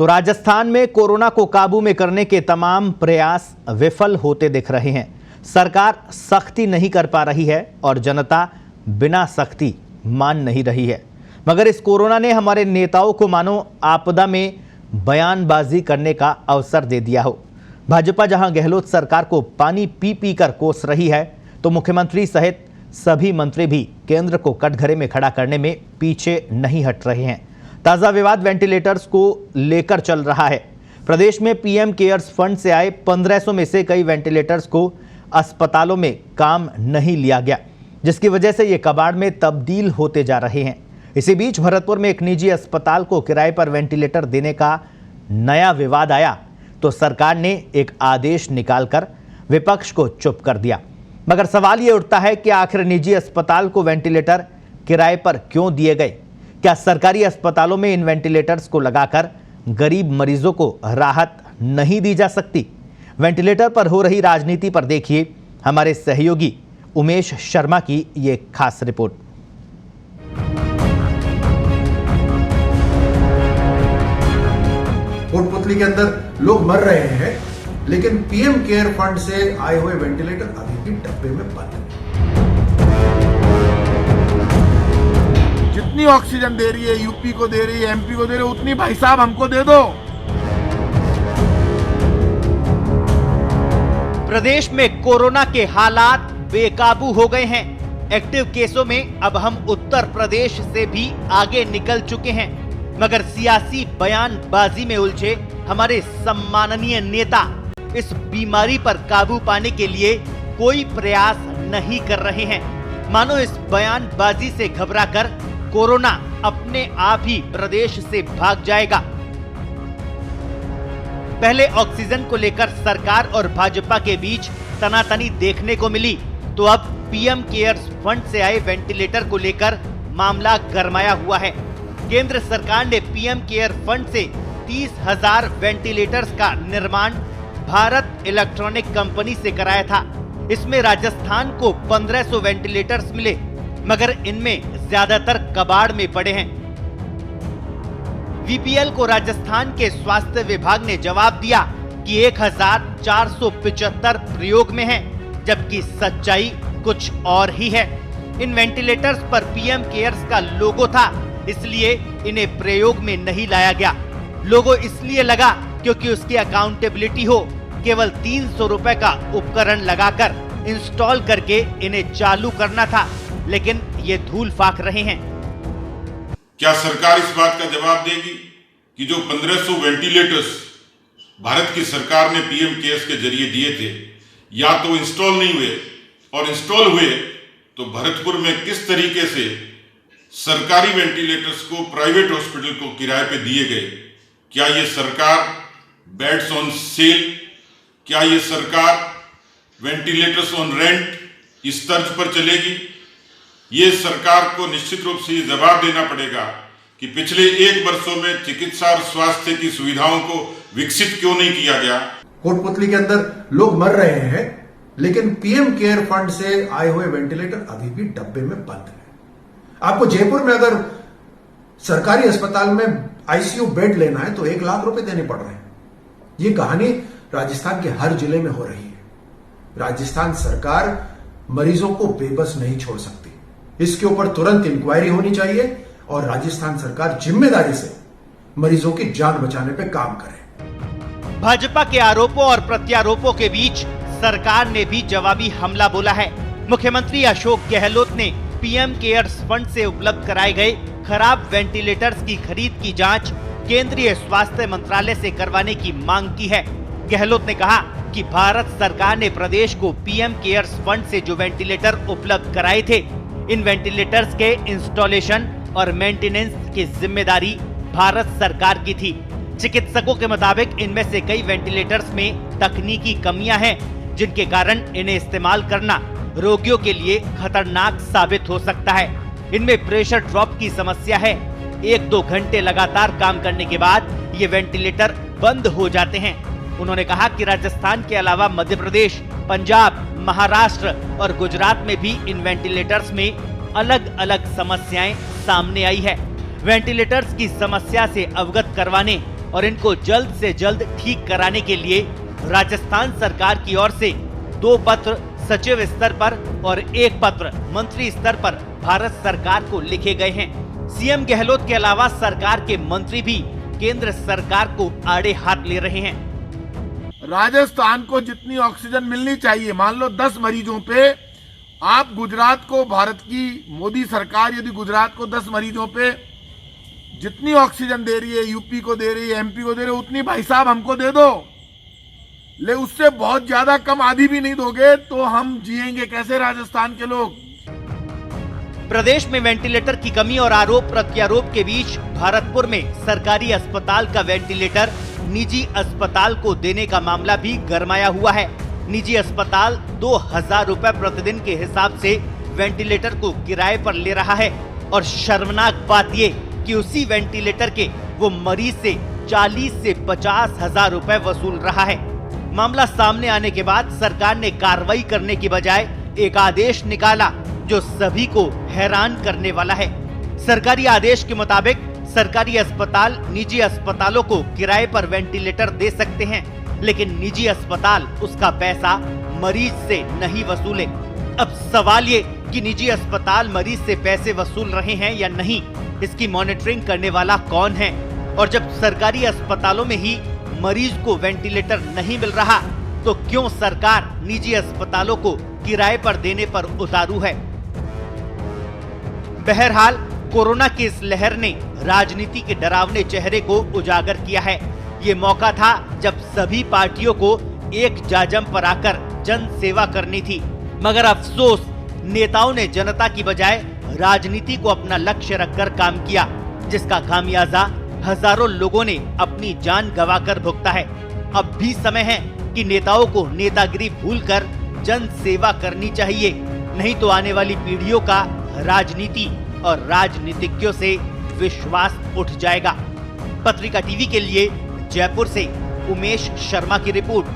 तो राजस्थान में कोरोना को काबू में करने के तमाम प्रयास विफल होते दिख रहे हैं। सरकार सख्ती नहीं कर पा रही है और जनता बिना सख्ती मान नहीं रही है। मगर इस कोरोना ने हमारे नेताओं को मानो आपदा में बयानबाजी करने का अवसर दे दिया हो। भाजपा जहां गहलोत सरकार को पानी पी पी कर कोस रही है, तो मुख्यमंत्री सहित सभी मंत्री भी केंद्र को कटघरे में खड़ा करने में पीछे नहीं हट रहे हैं। ताजा विवाद वेंटिलेटर्स को लेकर चल रहा है। प्रदेश में पीएम केयर्स फंड से आए 1500 में से कई वेंटिलेटर्स को अस्पतालों में काम नहीं लिया गया, जिसकी वजह से ये कबाड़ में तब्दील होते जा रहे हैं। इसी बीच भरतपुर में एक निजी अस्पताल को किराए पर वेंटिलेटर देने का नया विवाद आया, तो सरकार ने एक आदेश निकालकर विपक्ष को चुप कर दिया। मगर सवाल ये उठता है कि आखिर निजी अस्पताल को वेंटिलेटर किराए पर क्यों दिए गए? क्या सरकारी अस्पतालों में इन वेंटिलेटर्स को लगाकर गरीब मरीजों को राहत नहीं दी जा सकती? वेंटिलेटर पर हो रही राजनीति पर देखिए हमारे सहयोगी उमेश शर्मा की ये खास रिपोर्ट। कोटपुतली के अंदर लोग मर रहे हैं, लेकिन पीएम केयर फंड से आए हुए वेंटिलेटर अभी भी डब्बे में बंद हैं। जितनी ऑक्सीजन दे रही है, यूपी को दे रही है, एमपी को दे रही है, उतनी भाई साहब हमको दे दो। प्रदेश में कोरोना के हालात बेकाबू हो गए हैं। एक्टिव केसों में अब हम उत्तर प्रदेश से भी आगे निकल चुके हैं। मगर सियासी बयानबाजी में उलझे हमारे सम्माननीय नेता इस बीमारी पर काबू पाने के लिए कोई प्रयास नहीं कर रहे हैं। मानो इस बयानबाजी से घबराकर कोरोना अपने आप ही प्रदेश से भाग जाएगा। पहले ऑक्सीजन को लेकर सरकार और भाजपा के बीच तनातनी देखने को मिली, तो अब पीएम केयर्स फंड से आए वेंटिलेटर को लेकर मामला गरमाया हुआ है। केंद्र सरकार ने पीएम केयर फंड से 30,000 वेंटिलेटर्स का निर्माण भारत इलेक्ट्रॉनिक कंपनी से कराया था। इसमें राजस्थान को 1500 वेंटिलेटर्स मिले, मगर इनमें ज्यादातर कबाड़ में पड़े हैं। वीपीएल को राजस्थान के स्वास्थ्य विभाग ने जवाब दिया कि 1475 प्रयोग में हैं, जबकि सच्चाई कुछ और ही है। इन वेंटिलेटर्स पर पीएम केयर्स का लोगो था, इसलिए इन्हें प्रयोग में नहीं लाया गया। लोगो इसलिए लगा क्योंकि उसकी अकाउंटेबिलिटी हो। केवल 300 रुपए का उपकरण लगाकर इंस्टॉल करके इन्हें चालू करना था, लेकिन ये धूल फाक रहे हैं। क्या सरकार इस बात का जवाब देगी कि जो 1500 वेंटिलेटर्स भारत की सरकार ने पीएम केयर्स के जरिए दिए थे, या तो इंस्टॉल नहीं हुए, और इंस्टॉल हुए तो भरतपुर में किस तरीके से सरकारी वेंटिलेटर्स को प्राइवेट हॉस्पिटल को किराए पे दिए गए? क्या ये सरकार बेड्स ऑन सेल, क्या ये सरकार वेंटिलेटर्स ऑन रेंट इस तर्ज पर चलेगी? ये सरकार को निश्चित रूप से जवाब देना पड़ेगा कि पिछले 1 वर्षों में चिकित्सा और स्वास्थ्य की सुविधाओं को विकसित क्यों नहीं किया गया। कोटपुतली के अंदर लोग मर रहे हैं, लेकिन पीएम केयर फंड से आए हुए वेंटिलेटर अभी भी डब्बे में बंद हैं। आपको जयपुर में अगर सरकारी अस्पताल में आईसीयू बेड लेना है तो 1 लाख रुपए देने पड़ रहे हैं। ये कहानी राजस्थान के हर जिले में हो रही है। राजस्थान सरकार मरीजों को बेबस नहीं छोड़ सकती। इसके ऊपर तुरंत इंक्वायरी होनी चाहिए और राजस्थान सरकार जिम्मेदारी से मरीजों की जान बचाने पे काम करे। भाजपा के आरोपों और प्रत्यारोपों के बीच सरकार ने भी जवाबी हमला बोला है। मुख्यमंत्री अशोक गहलोत ने पीएम केयर्स फंड से उपलब्ध कराए गए खराब वेंटिलेटर्स की खरीद की जांच केंद्रीय स्वास्थ्य मंत्रालय से करवाने की मांग की है। गहलोत ने कहा कि भारत सरकार ने प्रदेश को पीएम केयर्स फंड से जो वेंटिलेटर उपलब्ध कराए थे, इन वेंटिलेटर्स के इंस्टॉलेशन और मेंटेनेंस की जिम्मेदारी भारत सरकार की थी। चिकित्सकों के मुताबिक इनमें से कई वेंटिलेटर्स में तकनीकी कमियां हैं, जिनके कारण इन्हें इस्तेमाल करना रोगियों के लिए खतरनाक साबित हो सकता है। इनमें प्रेशर ड्रॉप की समस्या है। 1-2 घंटे लगातार काम करने के बाद ये वेंटिलेटर बंद हो जाते हैं। उन्होंने कहा कि राजस्थान के अलावा मध्य प्रदेश, पंजाब, महाराष्ट्र और गुजरात में भी इन वेंटिलेटर्स में अलग अलग समस्याएं सामने आई है। वेंटिलेटर्स की समस्या से अवगत करवाने और इनको जल्द से जल्द ठीक कराने के लिए राजस्थान सरकार की ओर से 2 पत्र सचिव स्तर पर और 1 पत्र मंत्री स्तर पर भारत सरकार को लिखे गए हैं। सीएम गहलोत के अलावा सरकार के मंत्री भी केंद्र सरकार को आड़े हाथ ले रहे हैं। राजस्थान को जितनी ऑक्सीजन मिलनी चाहिए, मान लो 10 मरीजों पे आप गुजरात को, भारत की मोदी सरकार यदि गुजरात को 10 मरीजों पे जितनी ऑक्सीजन दे रही है, यूपी को दे रही है, एमपी को दे रही है, उतनी भाई साहब हमको दे दो। ले उससे बहुत ज्यादा कम, आधी भी नहीं दोगे तो हम जिएंगे कैसे राजस्थान के लोग। प्रदेश में वेंटिलेटर की कमी और आरोप प्रत्यारोप के बीच भरतपुर में सरकारी अस्पताल का वेंटिलेटर निजी अस्पताल को देने का मामला भी गरमाया हुआ है। निजी अस्पताल 2000 रुपए प्रतिदिन के हिसाब से वेंटिलेटर को किराए पर ले रहा है और शर्मनाक बात ये कि उसी वेंटिलेटर के वो मरीज से 40 से 50 हजार रुपए वसूल रहा है। मामला सामने आने के बाद सरकार ने कार्रवाई करने की बजाय एक आदेश निकाला जो सभी को हैरान करने वाला है। सरकारी आदेश के मुताबिक सरकारी अस्पताल निजी अस्पतालों को किराए पर वेंटिलेटर दे सकते हैं, लेकिन निजी अस्पताल उसका पैसा मरीज से नहीं वसूले। अब सवाल ये कि निजी अस्पताल मरीज से पैसे वसूल रहे हैं या नहीं, इसकी मॉनिटरिंग करने वाला कौन है? और जब सरकारी अस्पतालों में ही मरीज को वेंटिलेटर नहीं मिल रहा तो क्यों सरकार निजी अस्पतालों को किराए पर देने पर उतारू है? बहरहाल कोरोना की इस लहर ने राजनीति के डरावने चेहरे को उजागर किया है। ये मौका था जब सभी पार्टियों को एक जाजम पर आकर जन सेवा करनी थी, मगर अफसोस नेताओं ने जनता की बजाय राजनीति को अपना लक्ष्य रखकर काम किया, जिसका खामियाजा हजारों लोगों ने अपनी जान गंवाकर भुगता है। अब भी समय है कि नेताओं को नेतागिरी भूलकर जन सेवा करनी चाहिए, नहीं तो आने वाली पीढ़ियों का राजनीति और राजनीतिज्ञों से विश्वास उठ जाएगा। पत्रिका टीवी के लिए जयपुर से उमेश शर्मा की रिपोर्ट।